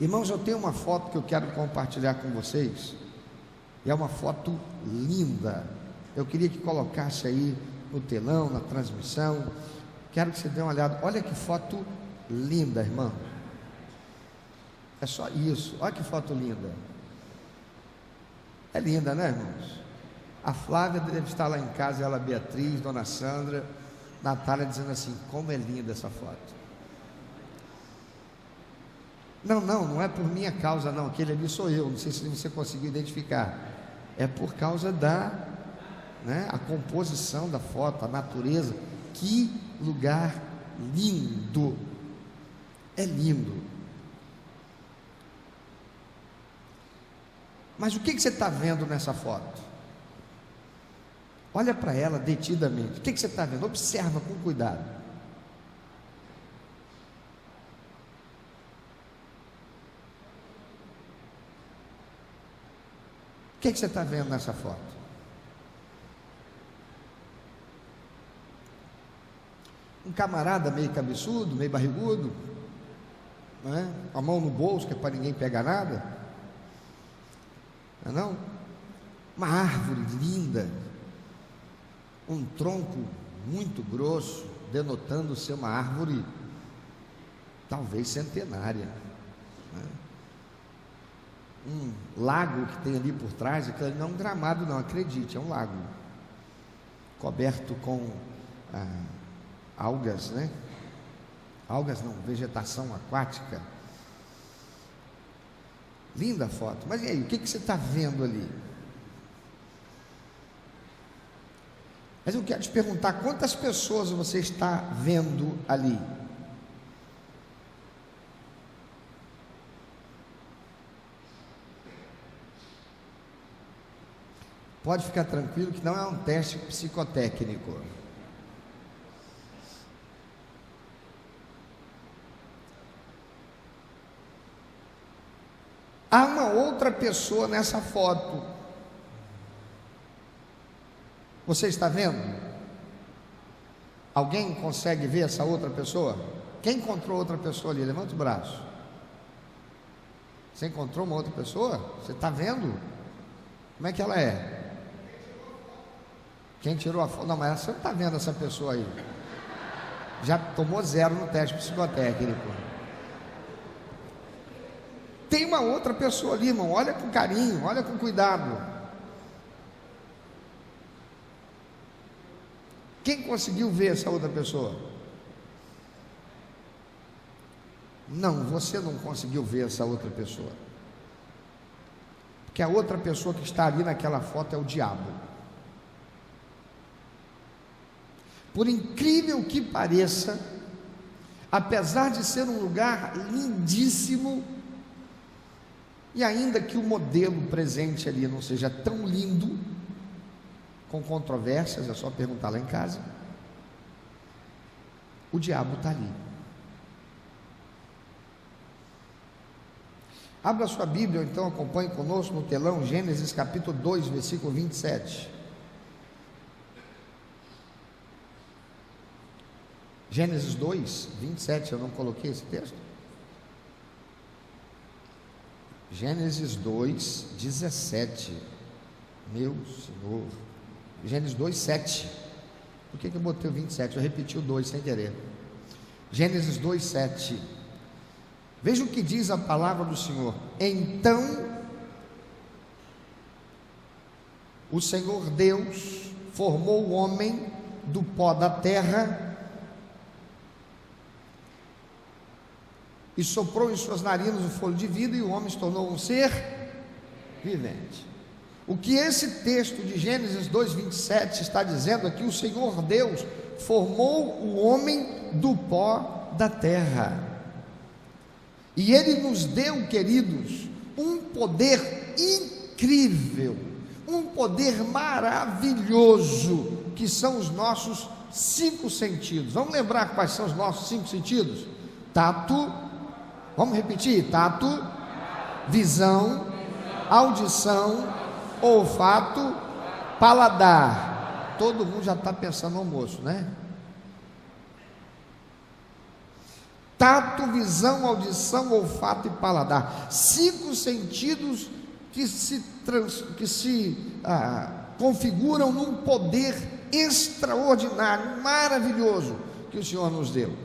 Irmãos, eu tenho uma foto que eu quero compartilhar com vocês, e é uma foto linda. Eu queria que colocasse aí no telão, na transmissão. Quero que você dê uma olhada. Olha que foto linda, irmão. É só isso. Olha que foto linda. É linda, né, irmãos? A Flávia deve estar lá em casa, ela, Beatriz, Dona Sandra, Natália, dizendo assim: como é linda essa foto. Não é por minha causa, não. Aquele ali sou eu. Não sei se você conseguiu identificar. É por causa a composição da foto, a natureza. Que lugar lindo. É lindo. Mas o que você está vendo nessa foto? Olha para ela detidamente. O que você está vendo? Observa com cuidado. O que você está vendo nessa foto? Um camarada meio cabeçudo, meio barrigudo, não é? A mão no bolso, que é para ninguém pegar nada, não? Uma árvore linda, um tronco muito grosso, denotando ser uma árvore talvez centenária, não é? Um lago que tem ali por trás, aquilo não é um gramado, não, acredite, é um lago coberto com algas, né? Algas não, vegetação aquática. Linda a foto. Mas e aí, o que você está vendo ali? Mas eu quero te perguntar: quantas pessoas você está vendo ali? Pode ficar tranquilo que não é um teste psicotécnico. Há uma outra pessoa nessa foto. Você está vendo? Alguém consegue ver essa outra pessoa? Quem encontrou outra pessoa ali? Levanta o braço. Você encontrou uma outra pessoa? Você está vendo? Como é que ela é? Quem tirou a foto? Não, mas você não está vendo essa pessoa aí. Já tomou 0 no teste psicotécnico. Tem uma outra pessoa ali, irmão. Olha com carinho, olha com cuidado. Quem conseguiu ver essa outra pessoa? Não, você não conseguiu ver essa outra pessoa. Porque a outra pessoa que está ali naquela foto é o diabo. Por incrível que pareça, apesar de ser um lugar lindíssimo, e ainda que o modelo presente ali não seja tão lindo, com controvérsias, é só perguntar lá em casa, o diabo está ali. Abra sua Bíblia, ou então acompanhe conosco no telão, Gênesis capítulo 2, versículo 27. Gênesis 2, 27, eu não coloquei esse texto? Gênesis 2, 17. Meu Senhor. Gênesis 2, 7. Por que eu botei o 27? Eu repeti o 2 sem querer. Gênesis 2, 7. Veja o que diz a palavra do Senhor. Então o Senhor Deus formou o homem do pó da terra e soprou em suas narinas o fôlego de vida, e o homem se tornou um ser vivente. O que esse texto de Gênesis 2:27 está dizendo aqui: o Senhor Deus formou o homem do pó da terra, e Ele nos deu, queridos, um poder incrível, um poder maravilhoso, que são os nossos 5 sentidos. Vamos lembrar quais são os nossos 5 sentidos? Tato, vamos repetir: tato, visão, audição, olfato, paladar. Todo mundo já está pensando no almoço, né? tato, visão, audição, olfato e paladar. 5 sentidos que se configuram num poder extraordinário, maravilhoso que o Senhor nos deu.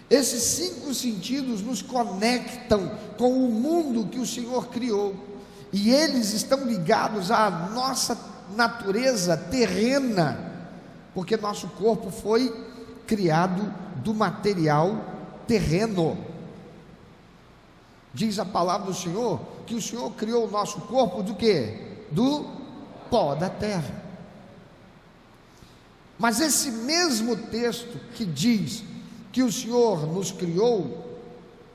Esses 5 sentidos nos conectam com o mundo que o Senhor criou, e eles estão ligados à nossa natureza terrena, porque nosso corpo foi criado do material terreno. Diz a palavra do Senhor que o Senhor criou o nosso corpo do quê? Do pó da terra. Mas esse mesmo texto que diz que o Senhor nos criou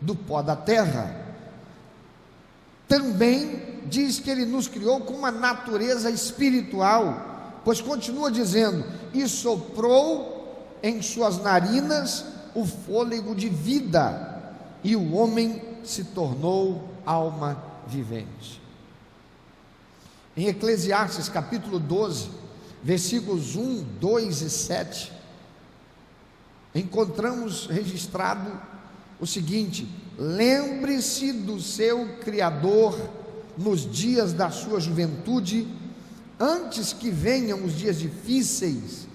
do pó da terra, também diz que Ele nos criou com uma natureza espiritual, pois continua dizendo: e soprou em suas narinas o fôlego de vida, e o homem se tornou alma vivente. Em Eclesiastes capítulo 12, versículos 1, 2 e 7, encontramos registrado o seguinte: lembre-se do seu Criador nos dias da sua juventude, antes que venham os dias difíceis,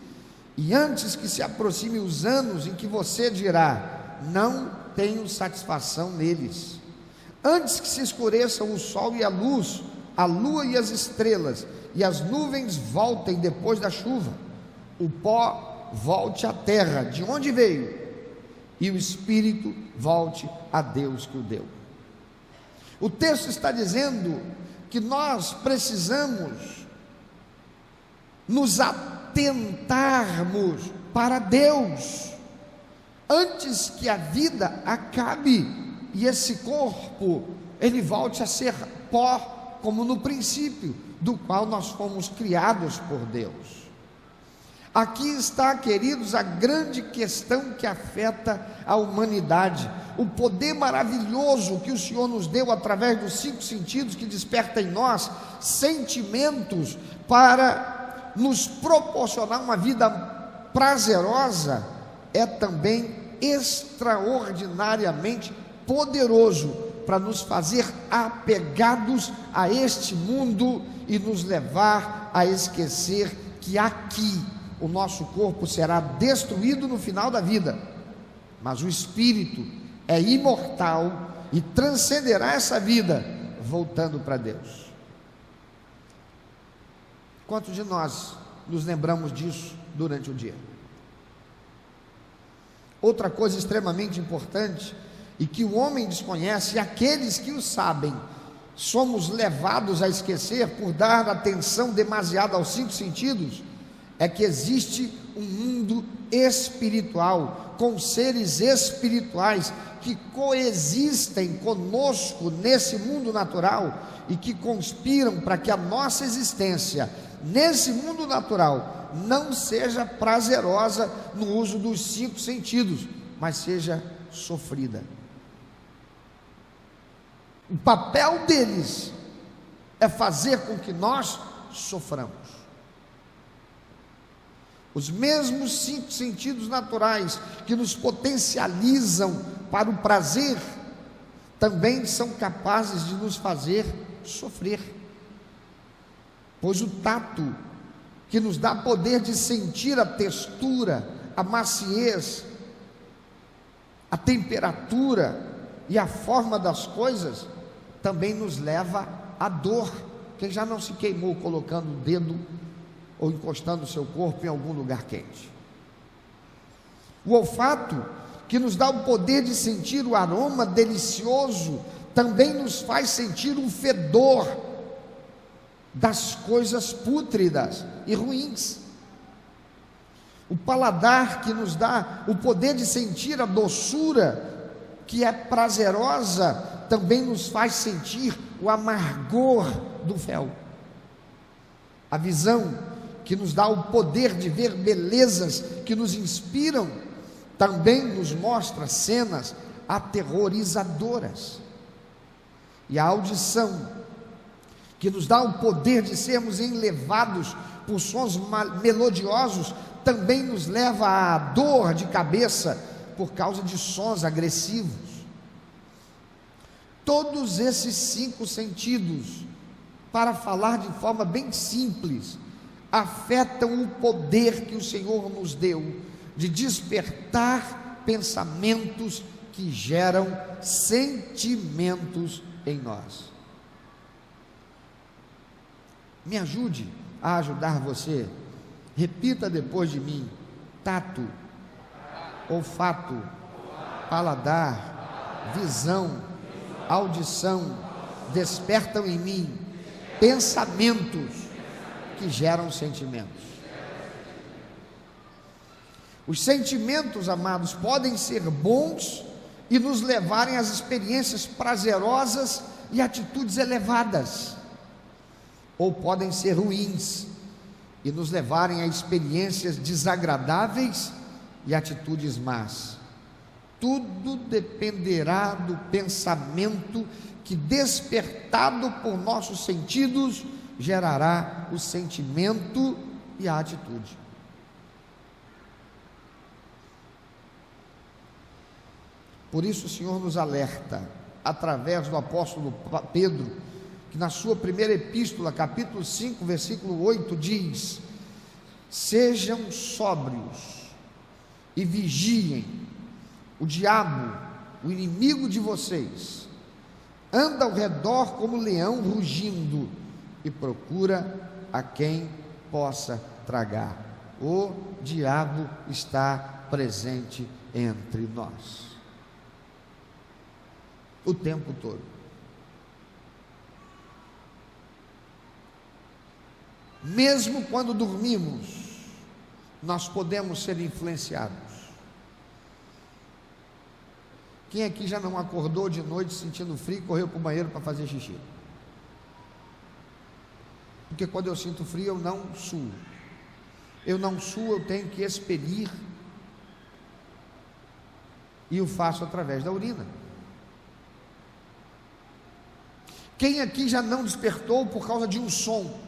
e antes que se aproximem os anos em que você dirá: não tenho satisfação neles. Antes que se escureçam o sol e a luz, a lua e as estrelas, e as nuvens voltem depois da chuva, o pó volte à terra de onde veio, e o espírito volte a Deus que o deu. O texto está dizendo que nós precisamos nos atentarmos para Deus, antes que a vida acabe e esse corpo ele volte a ser pó, como no princípio, do qual nós fomos criados por Deus. Aqui está, queridos, a grande questão que afeta a humanidade, o poder maravilhoso que o Senhor nos deu através dos 5 sentidos, que desperta em nós sentimentos para nos proporcionar uma vida prazerosa, é também extraordinariamente poderoso para nos fazer apegados a este mundo e nos levar a esquecer que aqui o nosso corpo será destruído no final da vida, mas o espírito é imortal e transcenderá essa vida voltando para Deus. Quantos de nós nos lembramos disso durante o dia? Outra coisa extremamente importante e que o homem desconhece, e aqueles que o sabem somos levados a esquecer por dar atenção demasiada aos 5 sentidos, é que existe um mundo espiritual, com seres espirituais que coexistem conosco nesse mundo natural e que conspiram para que a nossa existência nesse mundo natural não seja prazerosa no uso dos 5 sentidos, mas seja sofrida. O papel deles é fazer com que nós soframos. Os mesmos 5 sentidos naturais que nos potencializam para o prazer, também são capazes de nos fazer sofrer, pois o tato, que nos dá poder de sentir a textura, a maciez, a temperatura e a forma das coisas, também nos leva à dor. Quem já não se queimou colocando o dedo ou encostando o seu corpo em algum lugar quente? O olfato, que nos dá o poder de sentir o aroma delicioso, também nos faz sentir o fedor das coisas pútridas e ruins. O paladar, que nos dá o poder de sentir a doçura, que é prazerosa, também nos faz sentir o amargor do fel. A visão, que nos dá o poder de ver belezas que nos inspiram, também nos mostra cenas aterrorizadoras. E a audição, que nos dá o poder de sermos enlevados por sons melodiosos, também nos leva à dor de cabeça por causa de sons agressivos. Todos esses 5 sentidos, para falar de forma bem simples, afetam o poder que o Senhor nos deu de despertar pensamentos que geram sentimentos em nós. Me ajude a ajudar você. Repita depois de mim: tato, olfato, paladar, visão, audição, despertam em mim pensamentos que geram sentimentos. Os sentimentos, amados, podem ser bons e nos levarem às experiências prazerosas e atitudes elevadas, ou podem ser ruins e nos levarem a experiências desagradáveis e atitudes más. Tudo dependerá do pensamento que, despertado por nossos sentidos, gerará o sentimento e a atitude. Por isso o Senhor nos alerta, através do apóstolo Pedro, que na sua primeira epístola, capítulo 5, versículo 8, diz: sejam sóbrios e vigiem. O diabo, o inimigo de vocês, anda ao redor como leão rugindo e procura a quem possa tragar. O diabo está presente entre nós o tempo todo. Mesmo quando dormimos, nós podemos ser influenciados. Quem aqui já não acordou de noite sentindo frio e correu para o banheiro para fazer xixi? Porque quando eu sinto frio eu não suo. Eu não suo, eu tenho que expelir, e o faço através da urina. Quem aqui já não despertou por causa de um som?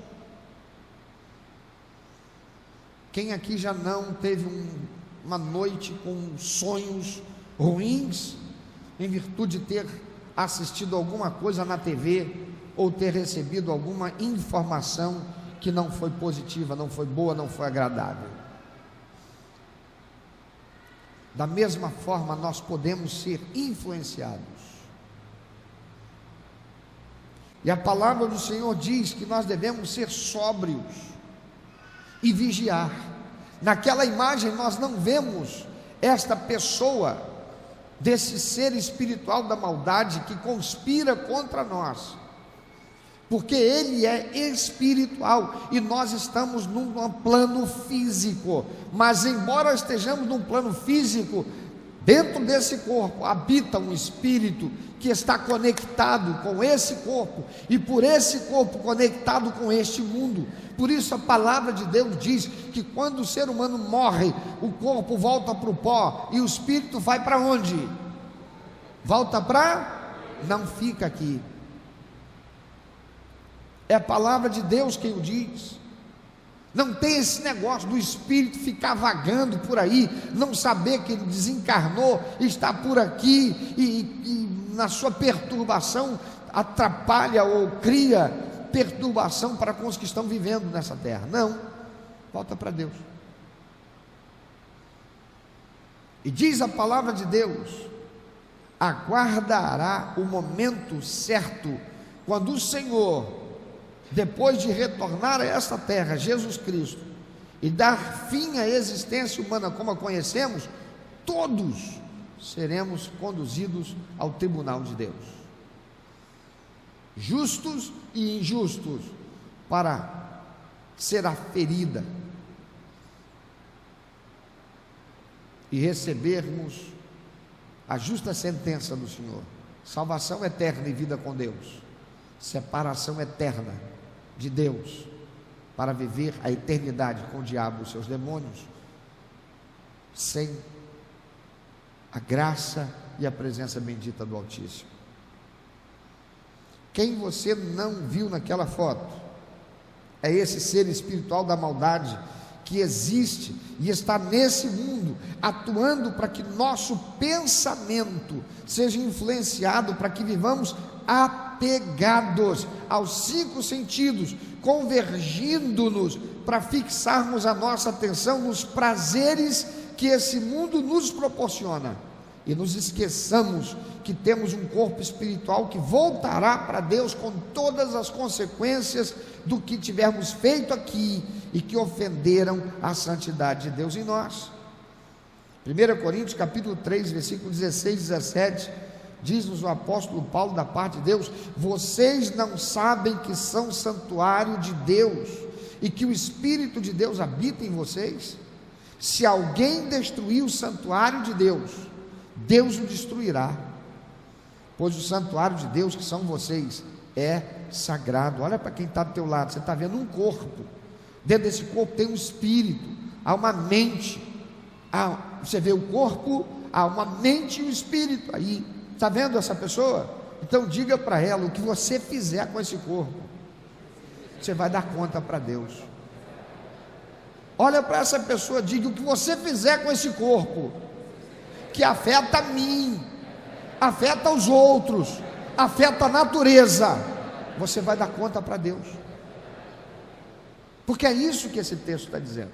Quem aqui já não teve uma noite com sonhos ruins, em virtude de ter assistido alguma coisa na TV, ou ter recebido alguma informação que não foi positiva, não foi boa, não foi agradável? Da mesma forma, nós podemos ser influenciados. E a palavra do Senhor diz que nós devemos ser sóbrios e vigiar. Naquela imagem nós não vemos esta pessoa, desse ser espiritual da maldade que conspira contra nós, porque ele é espiritual e nós estamos num plano físico. Mas embora estejamos num plano físico, dentro desse corpo habita um espírito que está conectado com esse corpo, e por esse corpo conectado com este mundo. Por isso a palavra de Deus diz que quando o ser humano morre, o corpo volta para o pó, e o espírito vai para onde? Volta para? Não fica aqui. É a palavra de Deus quem o diz. Não tem esse negócio do espírito ficar vagando por aí, não saber que ele desencarnou, está por aqui e na sua perturbação atrapalha ou cria perturbação para com os que estão vivendo nessa terra. Não, volta para Deus. E diz a palavra de Deus: aguardará o momento certo, quando o Senhor, depois de retornar a esta terra, Jesus Cristo, e dar fim à existência humana como a conhecemos, todos seremos conduzidos ao tribunal de Deus, justos e injustos, para ser aferida e recebermos a justa sentença do Senhor: salvação eterna e vida com Deus, separação eterna de Deus, para viver a eternidade com o diabo e os seus demônios, sem a graça e a presença bendita do Altíssimo. Quem você não viu naquela foto é esse ser espiritual da maldade que existe e está nesse mundo, atuando para que nosso pensamento seja influenciado, para que vivamos apegados aos 5 sentidos, convergindo-nos para fixarmos a nossa atenção nos prazeres que esse mundo nos proporciona, e nos esqueçamos que temos um corpo espiritual que voltará para Deus com todas as consequências do que tivermos feito aqui e que ofenderam a santidade de Deus em nós. 1 Coríntios capítulo 3, versículo 16 e 17, diz-nos o apóstolo Paulo da parte de Deus: vocês não sabem que são santuário de Deus e que o Espírito de Deus habita em vocês? Se alguém destruir o santuário de Deus, Deus o destruirá, pois o santuário de Deus, que são vocês, é sagrado. Olha para quem está do teu lado, você está vendo um corpo, dentro desse corpo tem um espírito, há uma mente, você vê o corpo, há uma mente e um espírito, aí, está vendo essa pessoa? Então diga para ela: o que você fizer com esse corpo, você vai dar conta para Deus. Olha para essa pessoa, diga: o que você fizer com esse corpo, que afeta a mim, afeta os outros, afeta a natureza, você vai dar conta para Deus, porque é isso que esse texto está dizendo.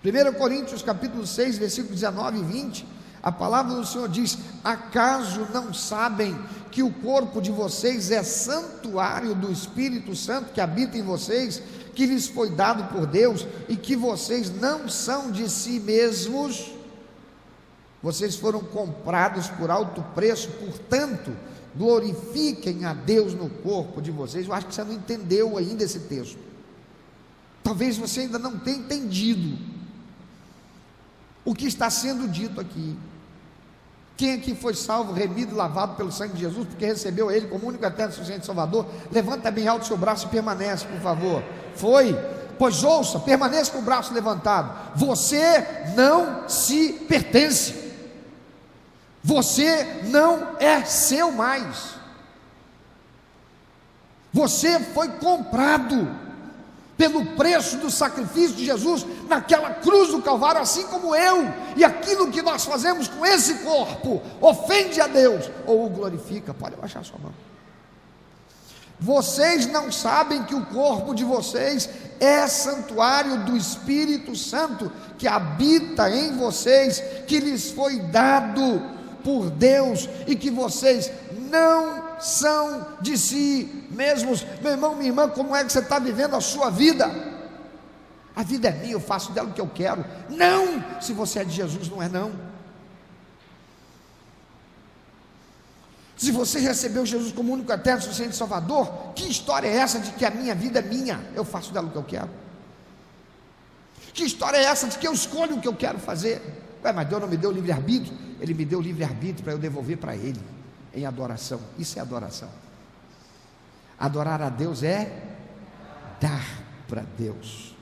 1 Coríntios capítulo 6, versículos 19 e 20, a palavra do Senhor diz: acaso não sabem que o corpo de vocês é santuário do Espírito Santo que habita em vocês, que lhes foi dado por Deus, e que vocês não são de si mesmos? Vocês foram comprados por alto preço, portanto, glorifiquem a Deus no corpo de vocês. Eu acho que você não entendeu ainda esse texto, talvez você ainda não tenha entendido o que está sendo dito aqui. Quem aqui foi salvo, remido, lavado pelo sangue de Jesus, porque recebeu Ele como único, eterno, suficiente Salvador? Levanta bem alto o seu braço e permanece, por favor. Foi? Pois ouça, permaneça com o braço levantado. Você não se pertence, você não é seu mais, você foi comprado pelo preço do sacrifício de Jesus naquela cruz do Calvário, assim como eu. E aquilo que nós fazemos com esse corpo ofende a Deus ou o glorifica? Pode abaixar sua mão. Vocês não sabem que o corpo de vocês é santuário do Espírito Santo que habita em vocês, que lhes foi dado por Deus, e que vocês não são de si mesmos? Meu irmão, minha irmã, como é que você está vivendo a sua vida? A vida é minha, eu faço dela o que eu quero. Não, se você é de Jesus, não é não. Se você recebeu Jesus como único, eterno, suficiente Salvador, que história é essa de que a minha vida é minha, eu faço dela o que eu quero? Que história é essa de que eu escolho o que eu quero fazer? Ué, mas Deus não me deu livre-arbítrio? Ele me deu livre-arbítrio para eu devolver para Ele em adoração. Isso é adoração. Adorar a Deus é dar para Deus.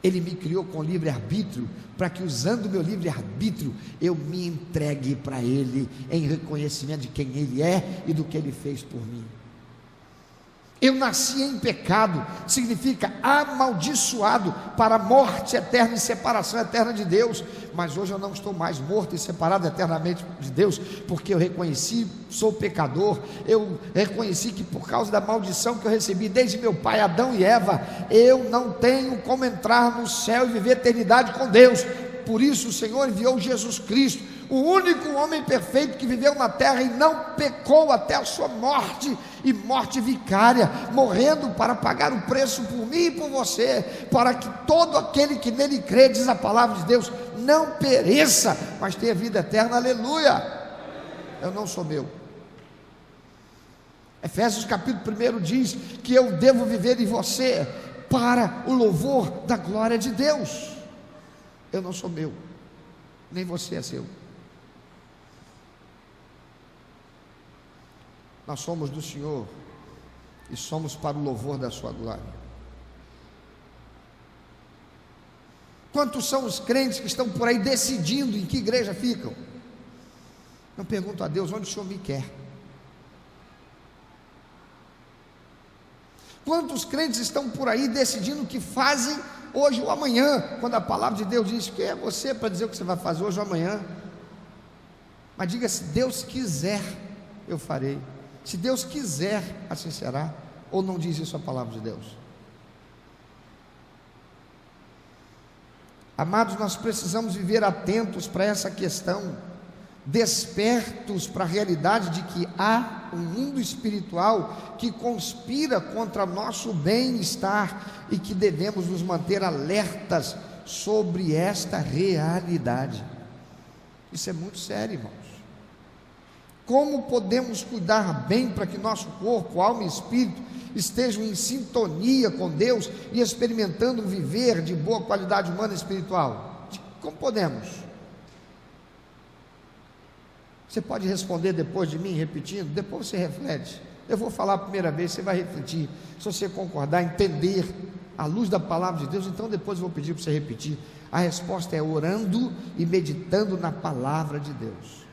Ele me criou com livre-arbítrio para que, usando o meu livre-arbítrio, eu me entregue para Ele em reconhecimento de quem Ele é e do que Ele fez por mim. Eu nasci em pecado, significa amaldiçoado para a morte eterna e separação eterna de Deus. Mas hoje eu não estou mais morto e separado eternamente de Deus, porque eu reconheci, sou pecador. Eu reconheci que por causa da maldição que eu recebi desde meu pai Adão e Eva, eu não tenho como entrar no céu e viver a eternidade com Deus. Por isso o Senhor enviou Jesus Cristo, o único homem perfeito que viveu na terra e não pecou até a sua morte, e morte vicária, morrendo para pagar o preço por mim e por você, para que todo aquele que nele crê, diz a palavra de Deus, não pereça, mas tenha vida eterna. Aleluia. Eu não sou meu. Efésios capítulo 1 diz que eu devo viver em você para o louvor da glória de Deus. Eu não sou meu, nem você é seu. Nós somos do Senhor e somos para o louvor da sua glória. Quantos são os crentes que estão por aí decidindo em que igreja ficam? Eu pergunto a Deus: onde o Senhor me quer? Quantos crentes estão por aí decidindo o que fazem hoje ou amanhã, quando a palavra de Deus diz que é você para dizer o que você vai fazer hoje ou amanhã. Mas diga: se Deus quiser, eu farei. Se Deus quiser, assim será. Ou não diz isso a palavra de Deus? Amados, nós precisamos viver atentos para essa questão, despertos para a realidade de que há um mundo espiritual que conspira contra nosso bem-estar e que devemos nos manter alertas sobre esta realidade. Isso é muito sério, irmãos. Como podemos cuidar bem para que nosso corpo, alma e espírito estejam em sintonia com Deus e experimentando um viver de boa qualidade humana e espiritual? Como podemos? Você pode responder depois de mim, repetindo, depois você reflete. Eu vou falar a primeira vez, você vai refletir. Se você concordar, entender à luz da palavra de Deus, então depois eu vou pedir para você repetir. A resposta é orando e meditando na palavra de Deus,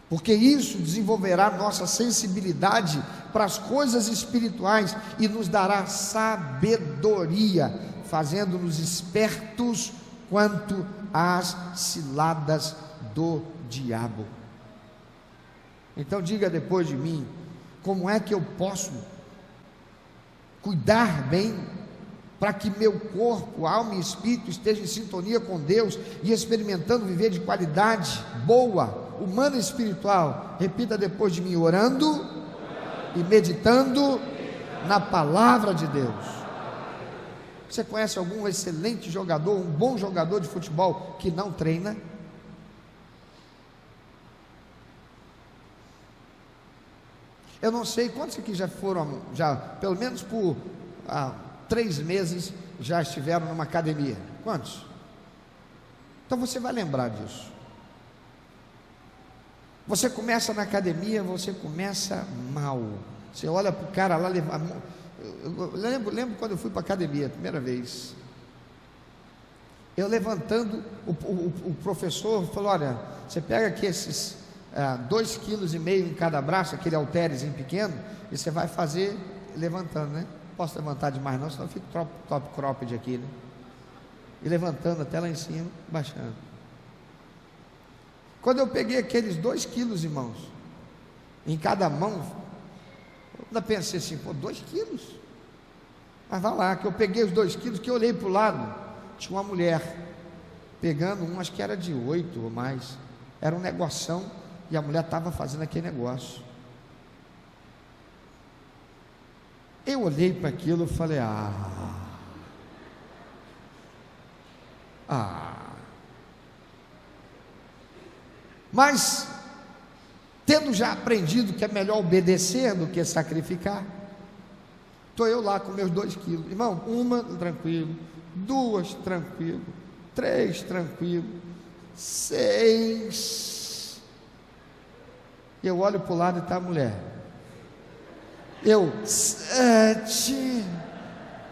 porque isso desenvolverá nossa sensibilidade para as coisas espirituais e nos dará sabedoria, fazendo-nos espertos quanto às ciladas do diabo. Então diga depois de mim: como é que eu posso cuidar bem para que meu corpo, alma e espírito estejam em sintonia com Deus e experimentando viver de qualidade boa, humana e espiritual? Repita depois de mim: orando e meditando na palavra de Deus. Você conhece algum excelente jogador, um bom jogador de futebol que não treina? Eu não sei quantos aqui já foram, pelo menos por 3 meses, já estiveram numa academia. Quantos? Então você vai lembrar disso. Você começa na academia, você começa mal. Você olha para o cara lá, eu lembro quando eu fui para a academia a primeira vez. Eu levantando, o professor falou: olha, você pega aqui esses 2,5 kg em cada braço, aquele halterezinho pequeno, e você vai fazer levantando, né? Posso levantar demais não, senão eu fico top cropped aqui, né? E levantando até lá em cima, baixando. Quando eu peguei aqueles 2 quilos, irmãos, em cada mão, eu ainda pensei assim: pô, 2 quilos? Mas vai lá, que eu peguei os 2 quilos, que eu olhei para o lado, tinha uma mulher pegando acho que era de 8 ou mais, era um negoção, e a mulher estava fazendo aquele negócio. Eu olhei para aquilo e falei: mas tendo já aprendido que é melhor obedecer do que sacrificar, estou eu lá com meus 2 quilos, irmão, 1 tranquilo, 2 tranquilo, 3 tranquilo, 6. Eu olho para o lado e está a mulher. 7.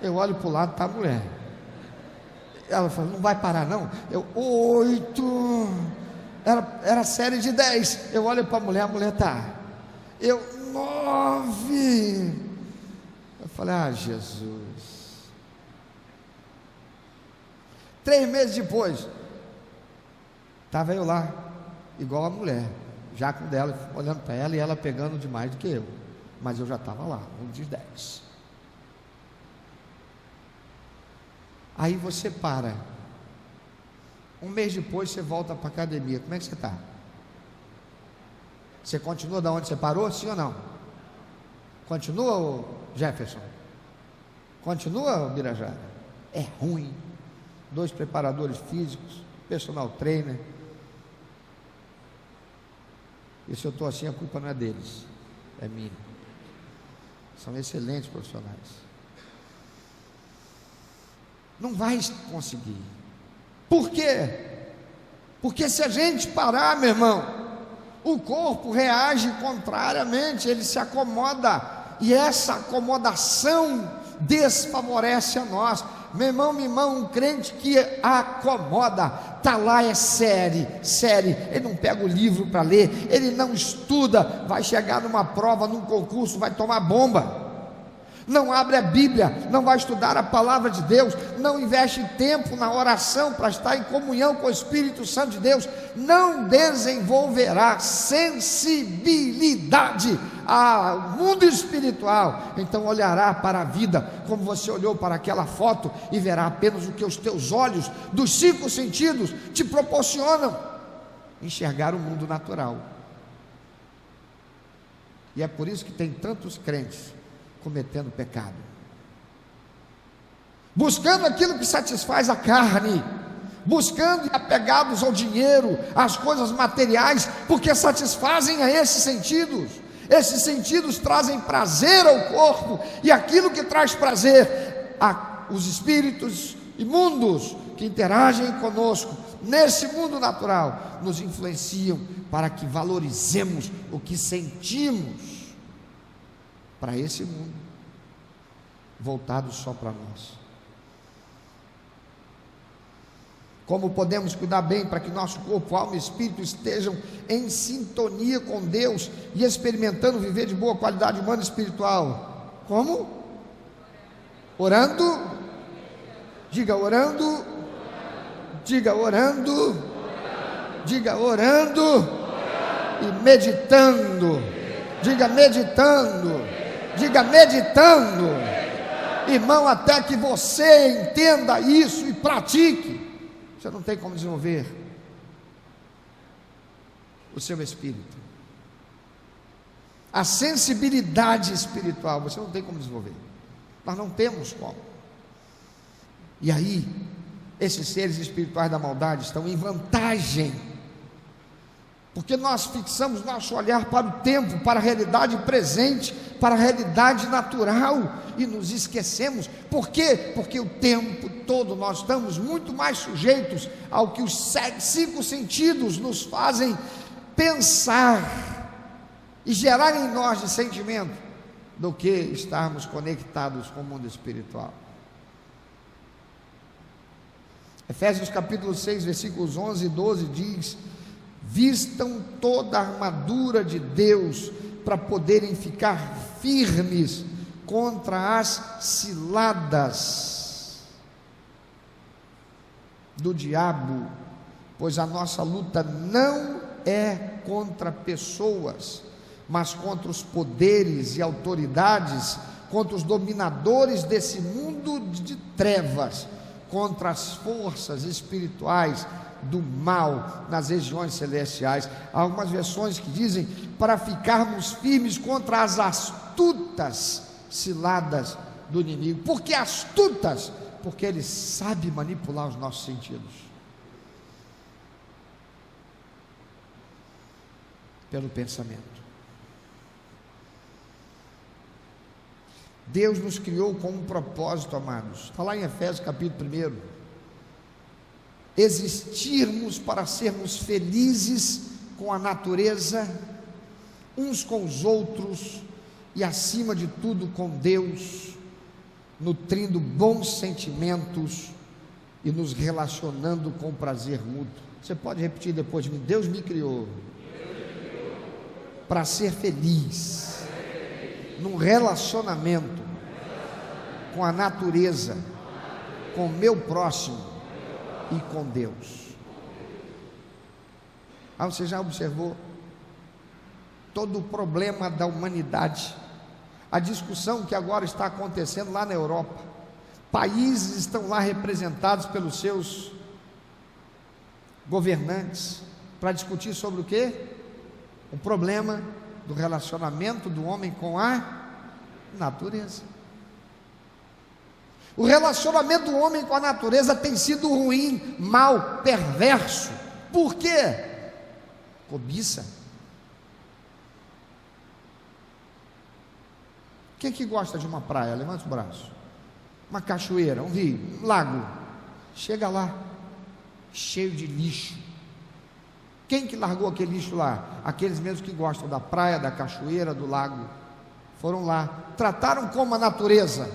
Eu olho para o lado e está a mulher. Ela fala: não vai parar não? 8. Era série de 10. Eu olho para a mulher está. 9. Eu falei: Jesus. 3 meses depois, estava eu lá, igual a mulher, já com dela, olhando para ela, e ela pegando demais do que eu, mas eu já estava lá, um de 10. Aí você para, 1 mês depois você volta para a academia. Como é que você está? Você continua da onde você parou, sim ou não? Continua, Jefferson? Continua, Birajara? É ruim. 2 preparadores físicos, personal trainer. E se eu estou assim, a culpa não é deles, é minha. São excelentes profissionais. Não vai conseguir. Por quê? Porque se a gente parar, meu irmão, o corpo reage contrariamente, ele se acomoda, e essa acomodação desfavorece a nós. Meu irmão, minha irmã, um crente que acomoda, está lá, é série, ele não pega o livro para ler, ele não estuda, vai chegar numa prova, num concurso, vai tomar bomba. não abre a Bíblia, não vai estudar a palavra de Deus, não investe tempo na oração para estar em comunhão com o Espírito Santo de Deus, não desenvolverá sensibilidade ao mundo espiritual. Então olhará para a vida como você olhou para aquela foto e verá apenas o que os teus olhos dos 5 sentidos te proporcionam: enxergar o mundo natural. E é por isso que tem tantos crentes cometendo pecado, buscando aquilo que satisfaz a carne, buscando e apegados ao dinheiro, às coisas materiais, porque satisfazem a esses sentidos. Esses sentidos trazem prazer ao corpo, e aquilo que traz prazer os espíritos imundos que interagem conosco nesse mundo natural nos influenciam para que valorizemos o que sentimos para esse mundo voltado só para nós. Como podemos cuidar bem para que nosso corpo, alma e espírito estejam em sintonia com Deus e experimentando viver de boa qualidade humana e espiritual? Como? Orando. Diga orando. Diga orando. Diga orando. E meditando. Diga meditando. Diga meditando. Irmão, até que você entenda isso e pratique, você não tem como desenvolver o seu espírito. A sensibilidade espiritual você não tem como desenvolver. Nós não temos como. E aí, esses seres espirituais da maldade estão em vantagem, porque nós fixamos nosso olhar para o tempo, para a realidade presente, para a realidade natural, e nos esquecemos. Por quê? Porque o tempo todo nós estamos muito mais sujeitos ao que os 5 sentidos nos fazem pensar e gerar em nós de sentimento, do que estarmos conectados com o mundo espiritual. Efésios capítulo 6, versículos 11 e 12 diz: vistam toda a armadura de Deus para poderem ficar firmes contra as ciladas do diabo, pois a nossa luta não é contra pessoas, mas contra os poderes e autoridades, contra os dominadores desse mundo de trevas, contra as forças espirituais do mal nas regiões celestiais. Há algumas versões que dizem para ficarmos firmes contra as astutas ciladas do inimigo. Por que astutas? Porque ele sabe manipular os nossos sentidos pelo pensamento. Deus nos criou com um propósito, amados. Está lá em Efésios capítulo 1: existirmos para sermos felizes com a natureza, uns com os outros e acima de tudo com Deus, nutrindo bons sentimentos e nos relacionando com prazer mútuo. Você pode repetir depois de mim: Deus me criou para ser feliz num relacionamento com a natureza, com o meu próximo e com Deus. Você já observou todo o problema da humanidade, a discussão que agora está acontecendo lá na Europa? Países estão lá representados pelos seus governantes para discutir sobre o quê? O problema do relacionamento do homem com a natureza. O relacionamento do homem com a natureza tem sido ruim, mau, perverso. Por quê? Cobiça. Quem que gosta de uma praia? Levanta os braços. Uma cachoeira, um rio, um lago. Chega lá, cheio de lixo. Quem que largou aquele lixo lá? Aqueles mesmos que gostam da praia, da cachoeira, do lago. Foram lá, trataram como a natureza,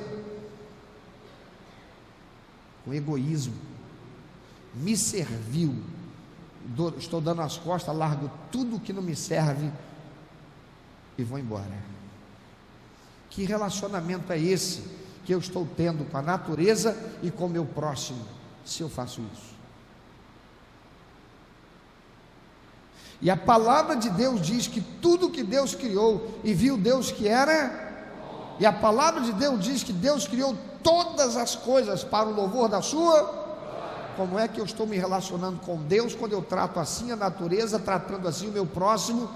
com egoísmo. Me serviu, estou dando as costas, largo tudo que não me serve e vou embora. Que relacionamento é esse que eu estou tendo com a natureza e com o meu próximo, se eu faço isso? E a palavra de Deus diz que tudo que Deus criou, e viu Deus que era, e a palavra de Deus diz que Deus criou todas as coisas para o louvor da sua. Como é que eu estou me relacionando com Deus quando eu trato assim a natureza, tratando assim o meu próximo?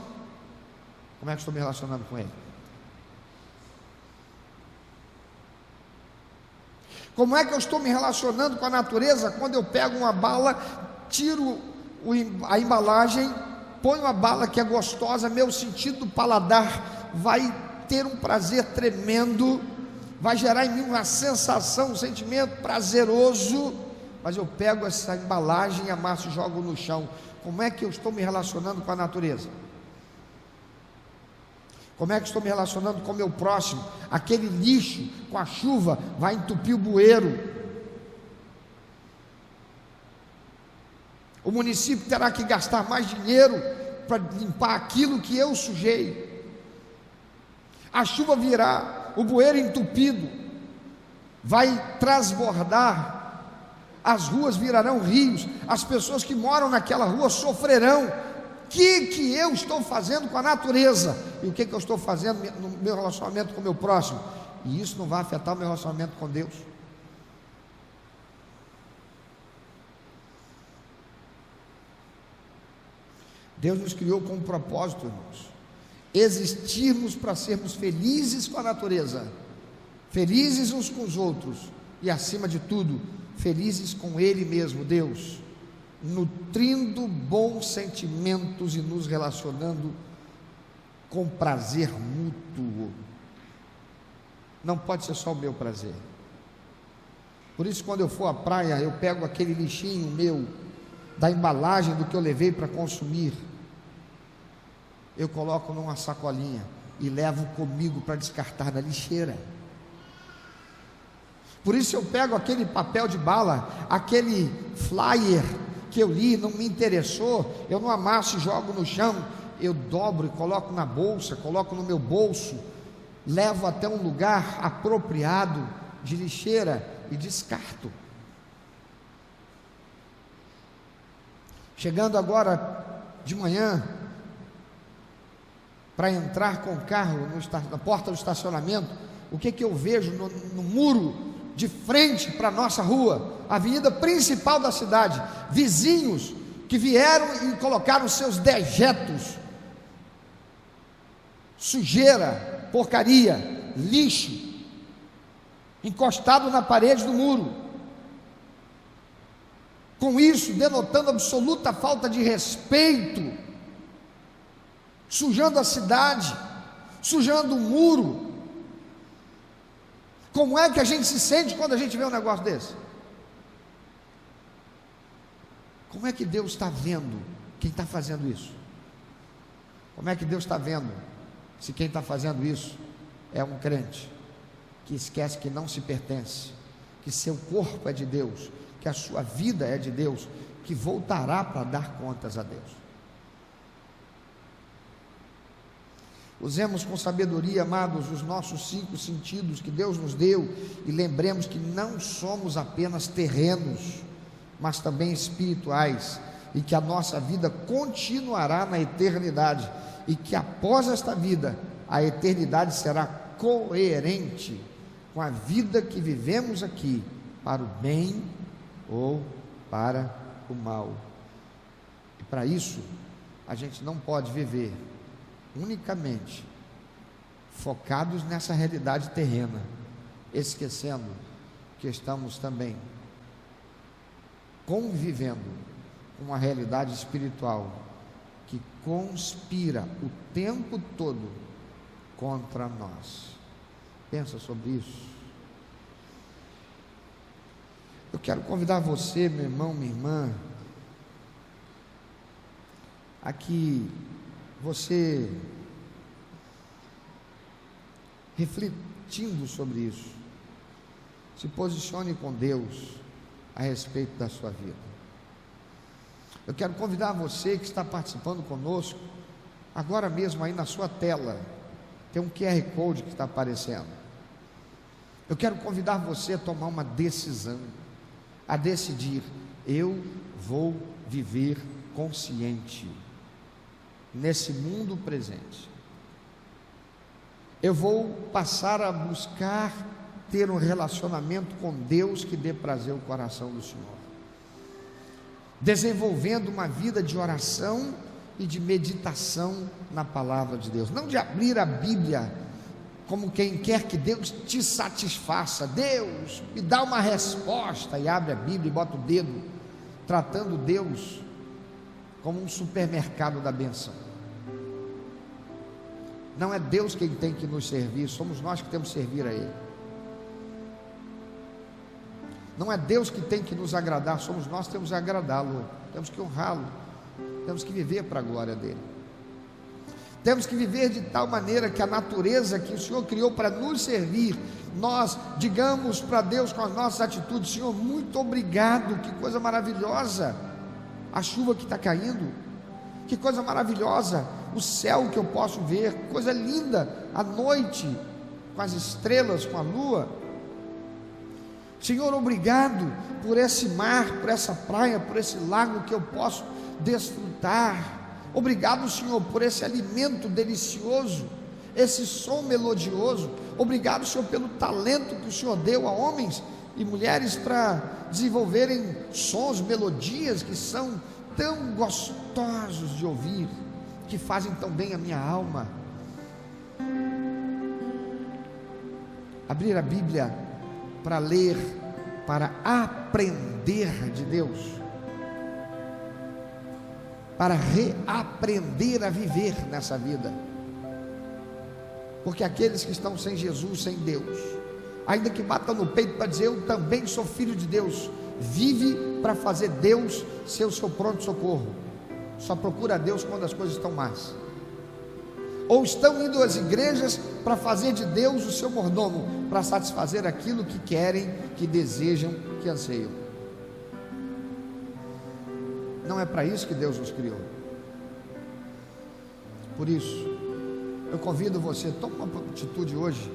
Como é que eu estou me relacionando com Ele? Como é que eu estou me relacionando com a natureza quando eu pego uma bala, tiro a embalagem, ponho uma bala que é gostosa, meu sentido do paladar vai ter um prazer tremendo, vai gerar em mim uma sensação, um sentimento prazeroso, mas eu pego essa embalagem, amasso e jogo no chão. Como é que eu estou me relacionando com a natureza? Como é que estou me relacionando com o meu próximo? Aquele lixo, com a chuva, vai entupir o bueiro. O município terá que gastar mais dinheiro para limpar aquilo que eu sujei. A chuva virá, o bueiro entupido vai transbordar, as ruas virarão rios, as pessoas que moram naquela rua sofrerão. O que eu estou fazendo com a natureza? E o que eu estou fazendo no meu relacionamento com o meu próximo? E isso não vai afetar o meu relacionamento com Deus. Deus nos criou com um propósito, irmãos: existirmos para sermos felizes com a natureza, felizes uns com os outros, e acima de tudo, felizes com Ele mesmo, Deus, nutrindo bons sentimentos e nos relacionando com prazer mútuo. Não pode ser só o meu prazer. Por isso, quando eu for à praia, eu pego aquele lixinho meu, da embalagem do que eu levei para consumir, eu coloco numa sacolinha e levo comigo para descartar na lixeira. Por isso eu pego aquele papel de bala, aquele flyer que eu li, não me interessou, eu não amasso e jogo no chão, eu dobro e coloco na bolsa, coloco no meu bolso, levo até um lugar apropriado de lixeira e descarto. Chegando agora de manhã, para entrar com o carro na porta do estacionamento, o que eu vejo no muro de frente para a nossa rua, a avenida principal da cidade? Vizinhos que vieram e colocaram seus dejetos, sujeira, porcaria, lixo, encostado na parede do muro, com isso denotando absoluta falta de respeito, sujando a cidade, sujando o muro. Como é que a gente se sente quando a gente vê um negócio desse? Como é que Deus está vendo quem está fazendo isso? Como é que Deus está vendo se quem está fazendo isso é um crente que esquece que não se pertence, que seu corpo é de Deus, que a sua vida é de Deus, que voltará para dar contas a Deus? Usemos com sabedoria, amados, os nossos 5 sentidos que Deus nos deu, e lembremos que não somos apenas terrenos, mas também espirituais, e que a nossa vida continuará na eternidade, e que após esta vida, a eternidade será coerente com a vida que vivemos aqui, para o bem ou para o mal. E para isso, a gente não pode viver unicamente focados nessa realidade terrena, esquecendo que estamos também convivendo com uma realidade espiritual que conspira o tempo todo contra nós. Pensa sobre isso. Eu quero convidar você, meu irmão, minha irmã, a que você, refletindo sobre isso, se posicione com Deus a respeito da sua vida. Eu quero convidar você que está participando conosco, agora mesmo aí na sua tela, Tem um QR Code que está aparecendo. Eu quero convidar você a tomar uma decisão, a decidir: eu vou viver consciente nesse mundo presente. Eu vou passar a buscar ter um relacionamento com Deus que dê prazer ao coração do Senhor, desenvolvendo uma vida de oração e de meditação na palavra de Deus, não de abrir a Bíblia como quem quer que Deus te satisfaça. Deus me dá uma resposta, e abre a Bíblia e bota o dedo, tratando Deus como um supermercado da bênção. Não é Deus quem tem que nos servir, somos nós que temos que servir a Ele. Não é Deus que tem que nos agradar, somos nós que temos que agradá-lo, temos que honrá-lo, temos que viver para a glória dEle. Temos que viver de tal maneira que a natureza que o Senhor criou para nos servir, nós digamos para Deus com as nossas atitudes: Senhor, muito obrigado, que coisa maravilhosa a chuva que está caindo, que coisa maravilhosa o céu que eu posso ver, coisa linda a noite com as estrelas, com a lua. Senhor, obrigado por esse mar, por essa praia, por esse lago que eu posso desfrutar. Obrigado, Senhor, por esse alimento delicioso, esse som melodioso. Obrigado, Senhor, pelo talento que o Senhor deu a homens e mulheres para desenvolverem sons, melodias que são tão gostosos de ouvir, que fazem tão bem a minha alma. Abrir a Bíblia para ler, para aprender de Deus, para reaprender a viver nessa vida, porque aqueles que estão sem Jesus, sem Deus, ainda que batam no peito para dizer: eu também sou filho de Deus, vive para fazer Deus ser o seu pronto socorro, só procura Deus quando as coisas estão más, ou estão indo às igrejas para fazer de Deus o seu mordomo, para satisfazer aquilo que querem, que desejam, que anseiam. Não é para isso que Deus nos criou. Por isso, eu convido você: tome uma atitude hoje,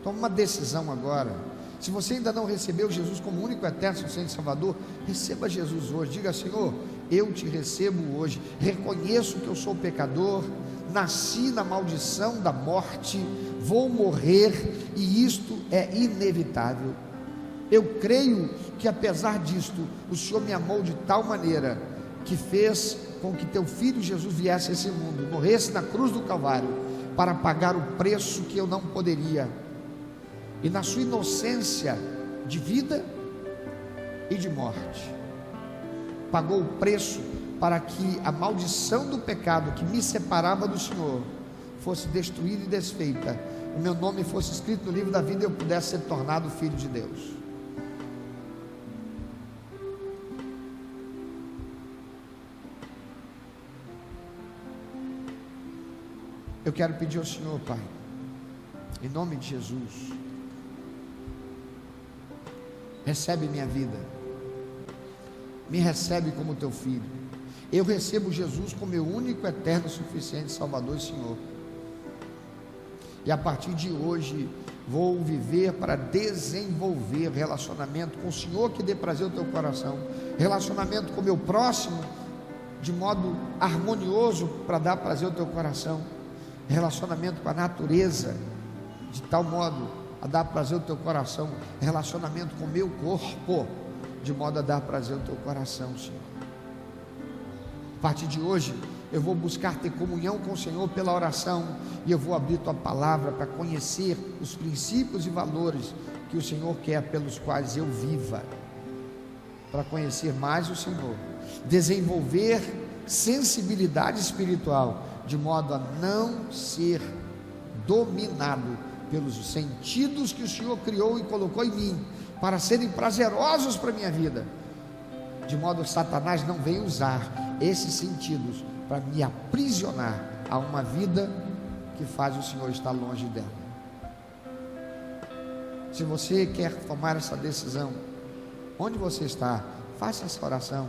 tome uma decisão agora. Se você ainda não recebeu Jesus como único, eterno, suficiente Salvador, receba Jesus hoje. Diga: Senhor, eu te recebo hoje, reconheço que eu sou pecador, nasci na maldição da morte, vou morrer e isto é inevitável. Eu creio que apesar disto, o Senhor me amou de tal maneira que fez com que teu filho Jesus viesse a esse mundo, morresse na cruz do Calvário para pagar o preço que eu não poderia, e na sua inocência de vida e de morte, pagou o preço para que a maldição do pecado que me separava do Senhor fosse destruída e desfeita, o meu nome fosse escrito no livro da vida e eu pudesse ser tornado filho de Deus. Eu quero pedir ao Senhor, Pai, em nome de Jesus, recebe minha vida, me recebe como teu filho. Eu recebo Jesus como meu único, eterno, suficiente Salvador e Senhor, e a partir de hoje vou viver para desenvolver relacionamento com o Senhor que dê prazer ao teu coração, relacionamento com o meu próximo de modo harmonioso para dar prazer ao teu coração, relacionamento com a natureza de tal modo a dar prazer ao teu coração, relacionamento com o meu corpo de modo a dar prazer ao teu coração, Senhor. A partir de hoje eu vou buscar ter comunhão com o Senhor pela oração, e eu vou abrir tua palavra para conhecer os princípios e valores que o Senhor quer pelos quais eu viva, para conhecer mais o Senhor, desenvolver sensibilidade espiritual, de modo a não ser dominado pelos sentidos que o Senhor criou e colocou em mim, para serem prazerosos para a minha vida, de modo que Satanás não venha usar esses sentidos para me aprisionar a uma vida que faz o Senhor estar longe dela. Se você quer tomar essa decisão, onde você está, faça essa oração.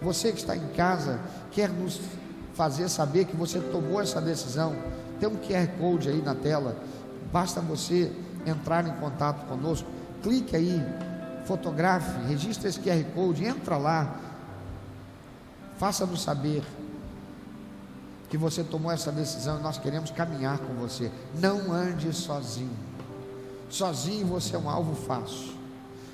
Você que está em casa, quer nos fazer saber que você tomou essa decisão, Tem um QR Code aí na tela, basta você entrar em contato conosco, clique aí, fotografe, registre esse QR Code, entra lá, faça-nos saber que você tomou essa decisão e nós queremos caminhar com você. Não ande sozinho. Sozinho você é um alvo fácil.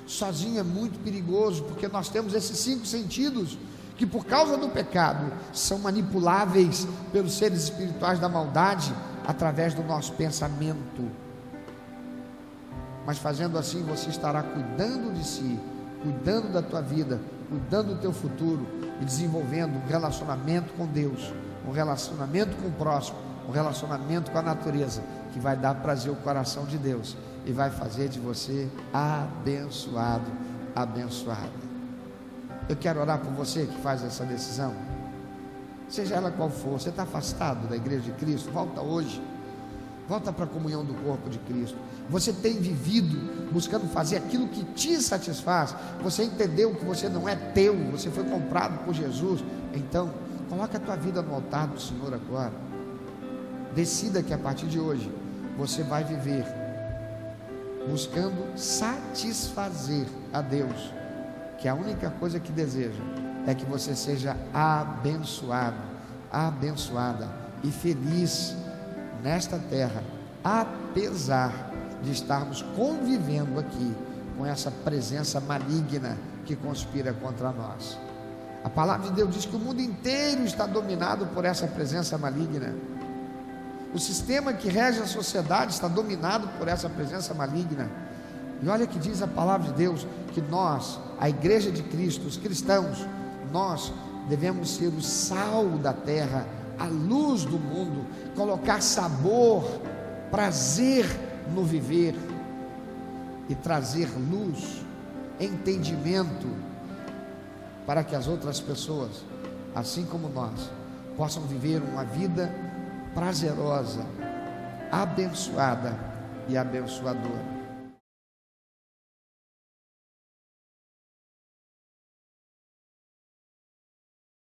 Sozinho é muito perigoso, porque nós temos esses 5 sentidos que, por causa do pecado, são manipuláveis pelos seres espirituais da maldade através do nosso pensamento. Mas fazendo assim, você estará cuidando de si, cuidando da tua vida, cuidando do teu futuro e desenvolvendo um relacionamento com Deus, um relacionamento com o próximo, um relacionamento com a natureza, que vai dar prazer ao coração de Deus e vai fazer de você abençoado, abençoada. Eu quero orar por você que faz essa decisão, seja ela qual for. Você está afastado da igreja de Cristo? Volta hoje, volta para a comunhão do corpo de Cristo. Você tem vivido buscando fazer aquilo que te satisfaz. Você entendeu que você não é teu, você foi comprado por Jesus. Então coloca a tua vida no altar do Senhor agora. Decida que a partir de hoje você vai viver buscando satisfazer a Deus, que a única coisa que deseja é que você seja abençoado, abençoada e feliz nesta terra, apesar de estarmos convivendo aqui com essa presença maligna que conspira contra nós. A palavra de Deus diz que o mundo inteiro está dominado por essa presença maligna. O sistema que rege a sociedade está dominado por essa presença maligna. E olha que diz a palavra de Deus, que nós, a igreja de Cristo, os cristãos, nós devemos ser o sal da terra, a luz do mundo, colocar sabor, prazer no viver e trazer luz, entendimento, para que as outras pessoas, assim como nós, possam viver uma vida prazerosa, abençoada e abençoadora.